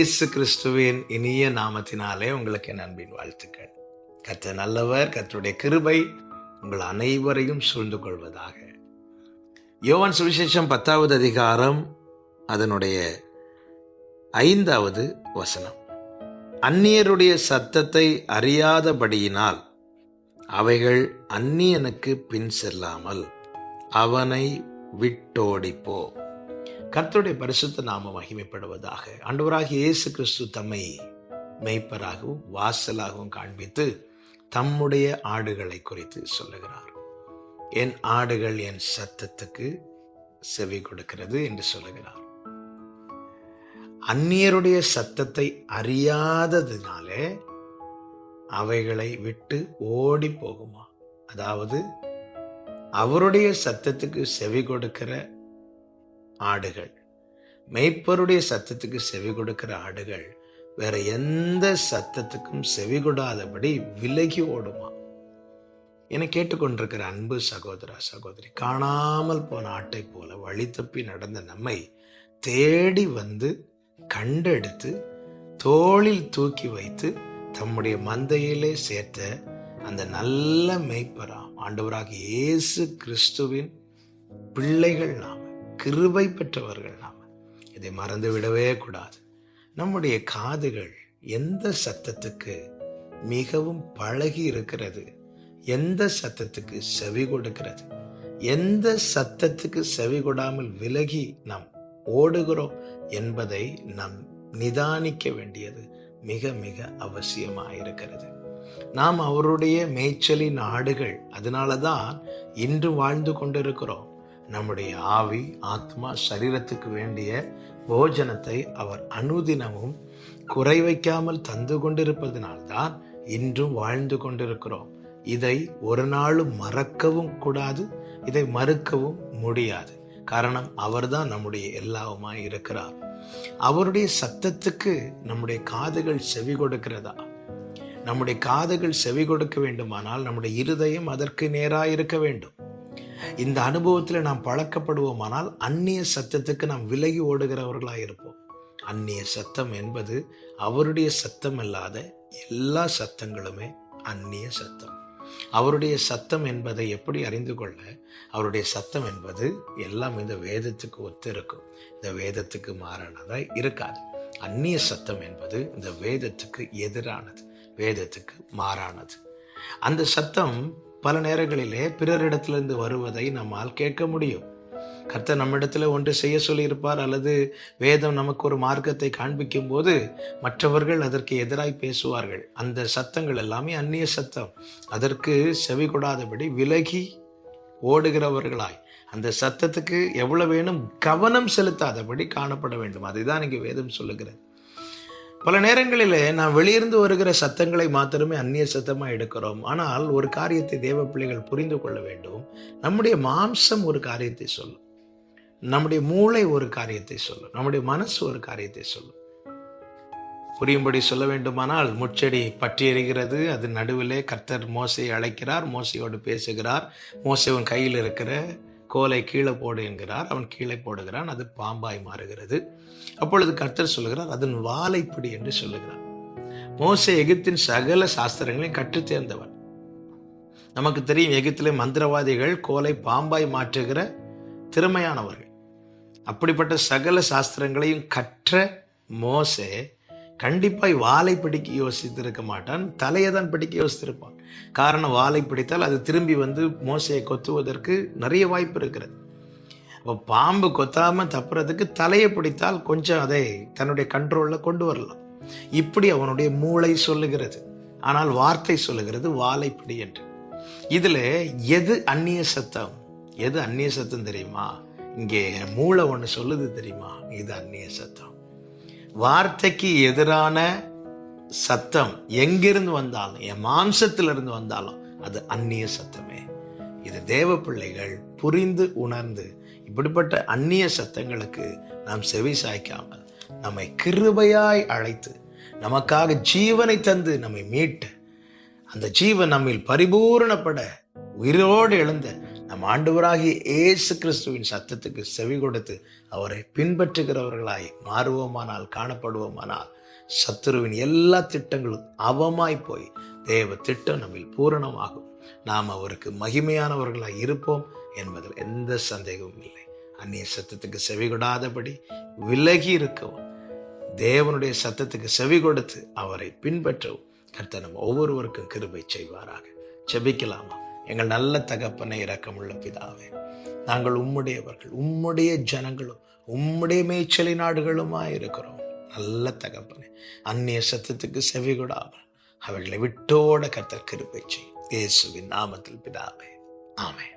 இயேசு கிறிஸ்துவின் இனிய நாமத்தினாலே உங்களுக்கு என் அன்பின் வாழ்த்துக்கள். கர்த்தர் நல்லவர். கர்த்தருடைய கிருபை உங்கள் அனைவரையும் சூழ்ந்து கொள்வதாக. யோவான் சுவிசேஷம் 10வது அதிகாரம் அதனுடைய 5வது வசனம். அந்நியருடைய சத்தத்தை அறியாதபடியினால் அவைகள் அந்நியனுக்கு பின் செல்லாமல் அவனை விட்டோடிப்போ. கர்த்தருடைய பரிசுத்த நாமம் மகிமைப்படுவதாக. ஆண்டவராகிய இயேசு கிறிஸ்து தம்மை மெய்ப்பராகவும் வாசலாகவும் காண்பித்து தம்முடைய ஆடுகளை குறித்து சொல்லுகிறார். என் ஆடுகள் என் சத்தத்துக்கு செவி கொடுக்கிறது என்று சொல்லுகிறார். அந்நியருடைய சத்தத்தை அறியாததினாலே அவைகளை விட்டு ஓடி போகுமா? அதாவது அவருடைய சத்தத்துக்கு செவி கொடுக்கிற ஆடுகள், மெய்ப்பருடைய சத்தத்துக்கு செவி கொடுக்கிற ஆடுகள் வேற எந்த சத்தத்துக்கும் செவி கொடாதபடி விலகி ஓடுமா? என கேட்டுக்கொண்டிருக்கிற அன்பு சகோதர சகோதரி, காணாமல் போன ஆட்டை போல வழி தப்பி நடந்த நம்மை தேடி வந்து கண்டெடுத்து தோளில் தூக்கி வைத்து தம்முடைய மந்தையிலே சேர்த்த அந்த நல்ல மெய்ப்பராம் ஆண்டவராகிய இயேசு கிறிஸ்துவின் பிள்ளைகள் நாம, கிருபை பெற்றவர்கள் நாம. இதை மறந்து விடவே கூடாது. நம்முடைய காதுகள் எந்த சத்தத்துக்கு மிகவும் பழகி இருக்கிறது, எந்த சத்தத்துக்கு செவி கொடுக்கிறது, எந்த சத்தத்துக்கு செவி கொடாமல் விலகி நாம் ஓடுகிறோம் என்பதை நாம் நிதானிக்க வேண்டியது மிக மிக அவசியமாயிருக்கிறது. நாம் அவருடைய மேய்ச்சலின் ஆடுகள். அதனாலதான் இன்று வாழ்ந்து கொண்டிருக்கிறோம். நம்முடைய ஆவி, ஆத்மா, சரீரத்துக்கு வேண்டிய போஜனத்தை அவர் அனுதினமும் குறை வைக்காமல் தந்து கொண்டிருப்பதனால்தான் இன்றும் வாழ்ந்து கொண்டிருக்கிறோம். இதை ஒரு நாளும் மறக்கவும் கூடாது, இதை மறுக்கவும் முடியாது. காரணம், அவர்தான் நம்முடைய எல்லாவுமாய் இருக்கிறார். அவருடைய சத்தத்துக்கு நம்முடைய காதுகள் செவி கொடுக்கிறதா? நம்முடைய காதுகள் செவி கொடுக்க வேண்டுமானால் நம்முடைய இருதயம் அதற்கு நேராக இருக்க வேண்டும். இந்த அனுபவத்தில் நாம் பழக்கப்படுவோமானால் அந்நிய சத்தத்துக்கு நாம் விலகி ஓடுகிறவர்களாக இருப்போம். அந்நிய சத்தம் என்பது அவருடைய சத்தம் அல்லாத எல்லா சத்தங்களுமே அந்நிய சத்தம். அவருடைய சத்தம் என்பதை எப்படி அறிந்து கொள்ள? அவருடைய சத்தம் என்பது எல்லாம் இந்த வேதத்துக்கு ஒத்து இருக்கும், இந்த வேதத்துக்கு மாறானதா இருக்காது. அந்நிய சத்தம் என்பது இந்த வேதத்துக்கு எதிரானது, வேதத்துக்கு மாறானது. அந்த சத்தம் பல நேரங்களிலே பிறரிடத்திலிருந்து வருவதை நம்மால் கேட்க முடியும். கர்த்தர் நம்மிடத்துல ஒன்று செய்ய சொல்லியிருப்பார், அல்லது வேதம் நமக்கு ஒரு மார்க்கத்தை காண்பிக்கும் போது மற்றவர்கள் அதற்கு எதிராய் பேசுவார்கள். அந்த சத்தங்கள் எல்லாமே அந்நிய சத்தம். அதற்கு செவி கொடாதபடி விலகி ஓடுகிறவர்களாய், அந்த சத்தத்துக்கு எவ்வளவு வேணும் கவனம் செலுத்தாதபடி காணப்பட வேண்டும். அதுதான் இங்கே வேதம் சொல்லுகிறது. பல நேரங்களிலே நாம் வெளியிருந்து வருகிற சத்தங்களை மாத்திரமே அந்நிய சத்தமாக எடுக்கிறோம். ஆனால் ஒரு காரியத்தை தேவ பிள்ளைகள் புரிந்து கொள்ள வேண்டும். நம்முடைய மாம்சம் ஒரு காரியத்தை சொல்லும், நம்முடைய மூளை ஒரு காரியத்தை சொல்லும், நம்முடைய மனசு ஒரு காரியத்தை சொல்லும். புரியும்படி சொல்ல வேண்டுமானால், முச்செடி பற்றி எறிகிறது, அது நடுவிலே கர்த்தர் மோசையை அழைக்கிறார், மோசையோடு பேசுகிறார். மோசையின் கையில் இருக்கிற கோலை கீழே போடு என்கிறார். அவன் கீழே போடுகிறான், அது பாம்பாய் மாறுகிறது. அப்பொழுது கர்த்தர் சொல்லுகிறார், அதன் வாலை பிடி என்று சொல்லுகிறார். மோசே எகிப்தின் சகல சாஸ்திரங்களையும் கற்று தேர்ந்தவன். நமக்கு தெரியும், எகிப்திலே மந்திரவாதிகள் கோலை பாம்பாய் மாற்றுகிற திறமையானவர்கள். அப்படிப்பட்ட சகல சாஸ்திரங்களையும் கற்ற மோசே கண்டிப்பாய் வாளை பிடிக்க யோசித்திருக்க மாட்டான், தலையை தான் பிடிக்க யோசித்திருப்பான். காரணம், வாளை பிடித்தால் அது திரும்பி வந்து மோசையை கொத்துவதற்கு நிறைய வாய்ப்பு இருக்கிறது. அப்போ பாம்பு கொத்தாம தப்புறதுக்கு தலையை பிடித்தால் கொஞ்சம் அதை தன்னுடைய கண்ட்ரோல்ல கொண்டு வரலாம். இப்படி அவனுடைய மூளை சொல்லுகிறது. ஆனால் வார்த்தை சொல்லுகிறது வாளை பிடி என்று. இதுல எது அந்நிய சத்தம், எது அந்நிய சத்தம் தெரியுமா? இங்கே மூளை ஒன்று சொல்லுது தெரியுமா? இது அந்நிய சத்தம். வார்த்தைக்கு எதிரான சத்தம் எங்கிருந்து வந்தாலும், என் மாம்சத்திலிருந்து வந்தாலும் அது அந்நிய சத்தமே. இது தேவ பிள்ளைகள் புரிந்து உணர்ந்து இப்படிப்பட்ட அந்நிய சத்தங்களுக்கு நாம் செவி சாய்க்காமல் நம்மை கிருபையாய் அழைத்து நமக்காக ஜீவனை தந்து நம்மை மீட்ட, அந்த ஜீவன் நம்மில் பரிபூரணப்பட உயிரோடு எழுந்த நம் ஆண்டவராகிய இயேசு கிறிஸ்துவின் சத்தத்துக்கு செவி கொடுத்து அவரை பின்பற்றுகிறவர்களாய் மாறுவோமானால், காணப்படுவோமானால் சத்துருவின் எல்லா திட்டங்களும் அவமாய் போய் தேவ திட்டம் நம்மில் பூரணமாகும். நாம் அவருக்கு மகிமையானவர்களாய் இருப்போம் என்பதில் எந்த சந்தேகமும் இல்லை. அந்நிய சத்தத்துக்கு செவிகொடாதபடி விலகி இருக்கவும், தேவனுடைய சத்தத்துக்கு செவி கொடுத்து அவரை பின்பற்றவும் கர்த்தர் நம்ம ஒவ்வொருவருக்கும் கிருபை செய்வாராக. ஜெபிக்கலாமா? எங்கள் நல்ல தகப்பனை, இரக்கமுள்ள பிதாவே, நாங்கள் உம்முடையவர்கள், உம்முடைய ஜனங்களும் உம்முடைய மேய்ச்சலி நாடுகளுமாய் இருக்கிறோம். நல்ல தகப்பனே, அந்நிய சத்தத்துக்கு செவி கொடாமல் அவைகளை விட்டோட கர்த்தர் கிருபை செய்யும். இயேசுவின் நாமத்தில் பிதாவே, ஆமென்.